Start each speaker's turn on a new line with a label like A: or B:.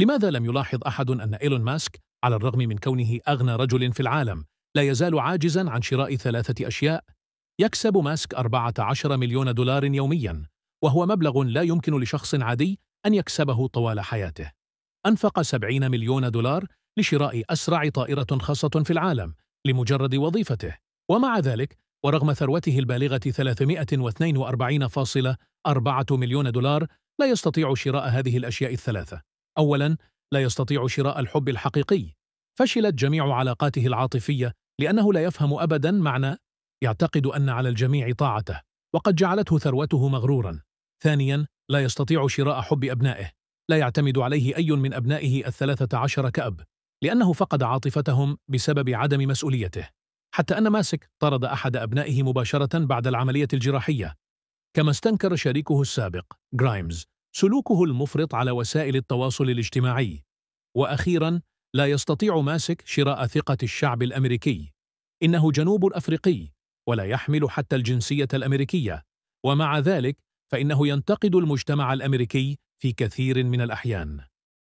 A: لماذا لم يلاحظ أحد أن إيلون ماسك على الرغم من كونه أغنى رجل في العالم لا يزال عاجزاً عن شراء 3 أشياء؟ يكسب ماسك 14 مليون دولار يومياً، وهو مبلغ لا يمكن لشخص عادي أن يكسبه طوال حياته. أنفق 70 مليون دولار لشراء أسرع طائرة خاصة في العالم لمجرد وظيفته، ومع ذلك ورغم ثروته البالغة 342.4 مليون دولار لا يستطيع شراء هذه الأشياء الثلاثة. أولاً، لا يستطيع شراء الحب الحقيقي. فشلت جميع علاقاته العاطفية لأنه لا يفهم أبداً معنى يعتقد أن على الجميع طاعته، وقد جعلته ثروته مغروراً. ثانياً، لا يستطيع شراء حب أبنائه. لا يعتمد عليه أي من أبنائه 13 كأب، لأنه فقد عاطفتهم بسبب عدم مسؤوليته، حتى أن ماسك طرد أحد أبنائه مباشرة بعد العملية الجراحية. كما استنكر شريكه السابق غرايمز سلوكه المفرط على وسائل التواصل الاجتماعي. وأخيراً، لا يستطيع ماسك شراء ثقة الشعب الأمريكي. إنه جنوب أفريقي ولا يحمل حتى الجنسية الأمريكية، ومع ذلك فإنه ينتقد المجتمع الأمريكي في كثير من الأحيان.